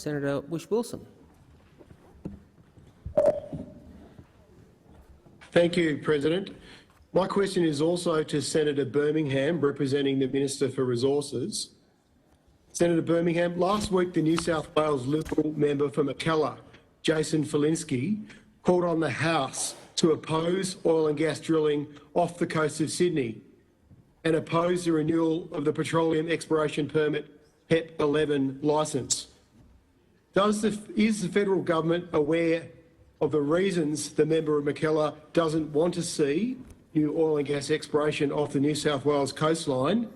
Senator Whish-Wilson. Thank you, President. My question is also to Senator Birmingham, representing the Minister for Resources. Senator Birmingham, last week the New South Wales Liberal member for Mackellar, Jason Falinski, called on the House to oppose oil and gas drilling off the coast of Sydney and oppose the renewal of the Petroleum Exploration Permit PEP-11 licence. Is the federal government aware of the reasons the member of Mackellar doesn't want to see new oil and gas exploration off the New South Wales coastline?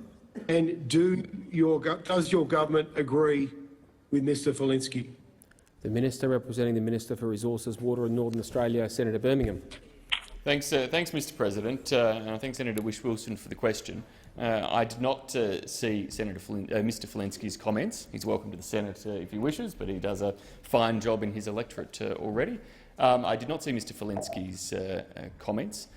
And does your government agree with Mr Falinski? The Minister representing the Minister for Resources, Water and Northern Australia, Senator Birmingham. Thanks, Mr President, and I thank Senator Whish-Wilson for the question. I did not see Mr Falinski's comments. He's welcome to the Senate if he wishes, but he does a fine job in his electorate already. I did not see Mr Falinski's comments,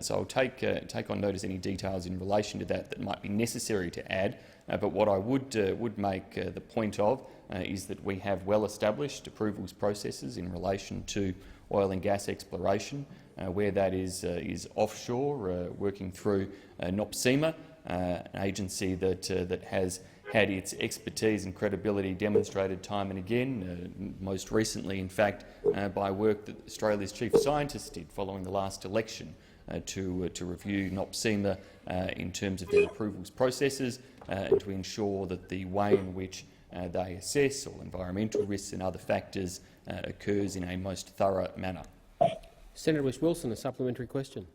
so I'll take on notice any details in relation to that might be necessary to add. But what I would make the point of is that we have well-established approvals processes in relation to oil and gas exploration, where that is offshore, working through NOPSEMA, an agency that has had its expertise and credibility demonstrated time and again, most recently, in fact, by work that Australia's chief scientist did following the last election to review NOPSEMA in terms of their approvals processes and to ensure that the way in which they assess all environmental risks and other factors occurs in a most thorough manner. Senator Whish-Wilson, a supplementary question.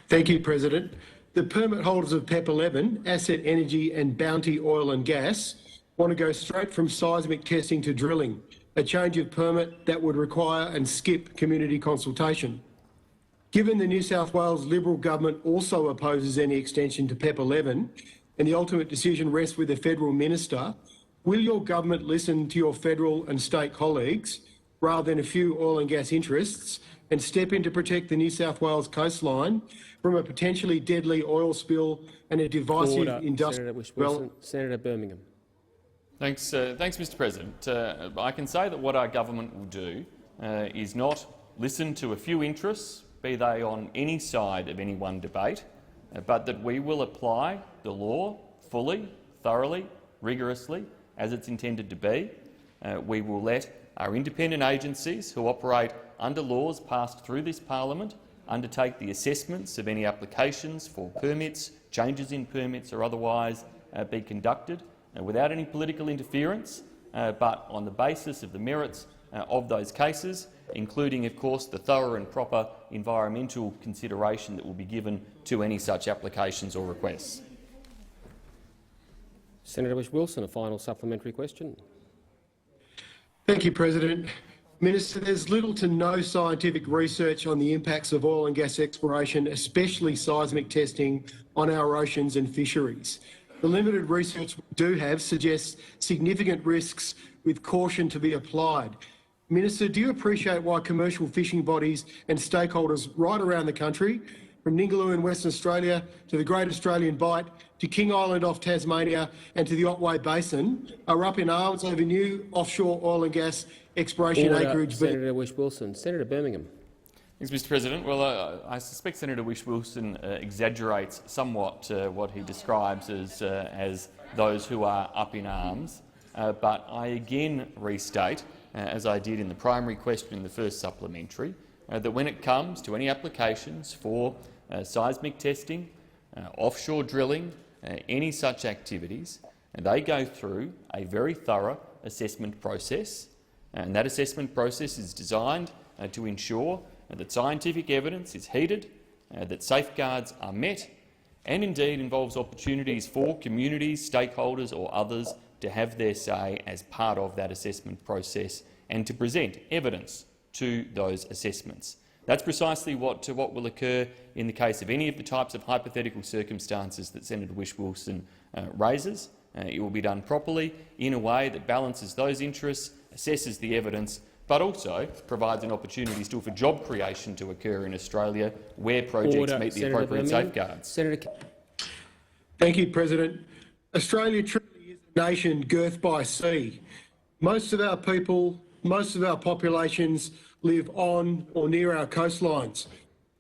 Thank you, President. The permit holders of PEP-11, Asset Energy and Bounty Oil and Gas, want to go straight from seismic testing to drilling, a change of permit that would require and skip community consultation. Given the New South Wales Liberal government also opposes any extension to PEP-11 and the ultimate decision rests with the federal minister, will your government listen to your federal and state colleagues rather than a few oil and gas interests and step in to protect the New South Wales coastline from a potentially deadly oil spill and a divisive industrial development? Senator Birmingham. Thanks, Mr President. I can say that what our government will do is not listen to a few interests, be they on any side of any one debate, but that we will apply the law fully, thoroughly, rigorously, as it's intended to be. We will let our independent agencies who operate under laws passed through this parliament undertake the assessments of any applications for permits, changes in permits or otherwise be conducted without any political interference, but on the basis of the merits of those cases, including, of course, the thorough and proper environmental consideration that will be given to any such applications or requests. Senator Whish-Wilson, a final supplementary question. Thank you, President. Minister, there's little to no scientific research on the impacts of oil and gas exploration, especially seismic testing, on our oceans and fisheries. The limited research we do have suggests significant risks with caution to be applied. Minister, do you appreciate why commercial fishing bodies and stakeholders right around the country, from Ningaloo in Western Australia to the Great Australian Bight to King Island off Tasmania and to the Otway Basin, are up in arms over new offshore oil and gas exploration acreage? Senator Whish-Wilson. Senator Birmingham. Thanks, Mr President. Well, I suspect Senator Whish-Wilson exaggerates somewhat what he describes as those who are up in arms, but I again restate, as I did in the primary question in the first supplementary, that when it comes to any applications for seismic testing, offshore drilling, any such activities, they go through a very thorough assessment process, and that assessment process is designed to ensure that scientific evidence is heeded, that safeguards are met, and indeed involves opportunities for communities, stakeholders or others to have their say as part of that assessment process and to present evidence to those assessments. That's precisely what will occur in the case of any of the types of hypothetical circumstances that Senator Whish-Wilson raises. It will be done properly in a way that balances those interests, assesses the evidence, but also provides an opportunity still for job creation to occur in Australia where projects meet the appropriate safeguards. Thank you, President. Australia truly is a nation girthed by sea. Most of our people, most of our populations live on or near our coastlines.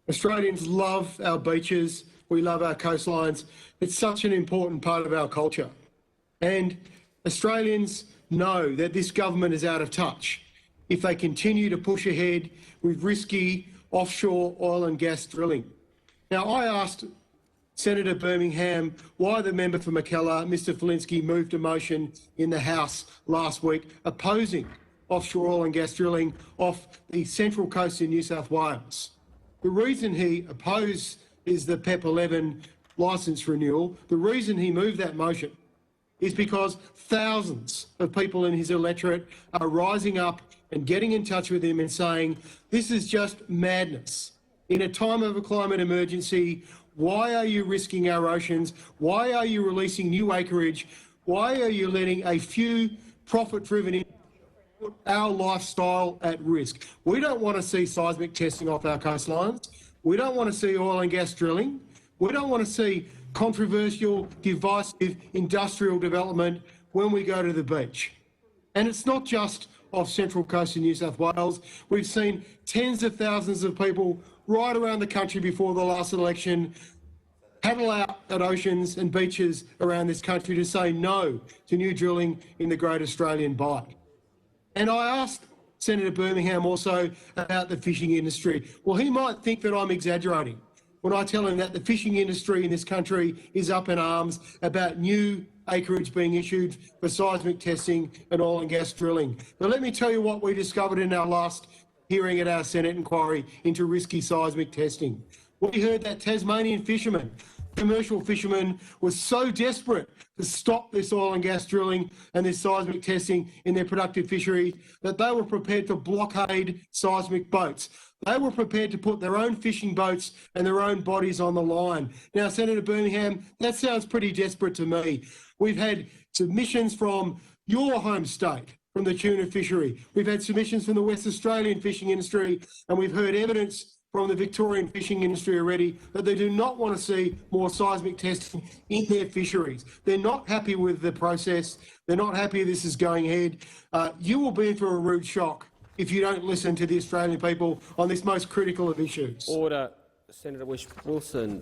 Australians love our beaches, we love our coastlines. It's such an important part of our culture. And Australians know that this government is out of touch if they continue to push ahead with risky offshore oil and gas drilling. Now, I asked Senator Birmingham why the member for Mackellar, Mr Falinski, moved a motion in the House last week opposing offshore oil and gas drilling off the central coast in New South Wales. The reason he opposed is the PEP-11 licence renewal. The reason he moved that motion is because thousands of people in his electorate are rising up and getting in touch with him and saying, this is just madness. In a time of a climate emergency, why are you risking our oceans? Why are you releasing new acreage? Why are you letting a few profit-driven put our lifestyle at risk? We don't want to see seismic testing off our coastlines. We don't want to see oil and gas drilling. We don't want to see controversial, divisive industrial development when we go to the beach. And it's not just off Central Coast in New South Wales. We've seen tens of thousands of people right around the country before the last election paddle out at oceans and beaches around this country to say no to new drilling in the Great Australian Bight. And I asked Senator Birmingham also about the fishing industry. Well, he might think that I'm exaggerating when I tell him that the fishing industry in this country is up in arms about new acreage being issued for seismic testing and oil and gas drilling. But let me tell you what we discovered in our last hearing at our Senate inquiry into risky seismic testing. We heard that Tasmanian fishermen, commercial fishermen, were so desperate to stop this oil and gas drilling and this seismic testing in their productive fishery that they were prepared to blockade seismic boats. They were prepared to put their own fishing boats and their own bodies on the line. Now, Senator Birmingham, that sounds pretty desperate to me. We've had submissions from your home state, from the tuna fishery. We've had submissions from the West Australian fishing industry, and we've heard evidence from the Victorian fishing industry already that they do not want to see more seismic testing in their fisheries. They're not happy with the process. They're not happy this is going ahead. You will be in for a rude shock if you don't listen to the Australian people on this most critical of issues. Order. Senator Wilson.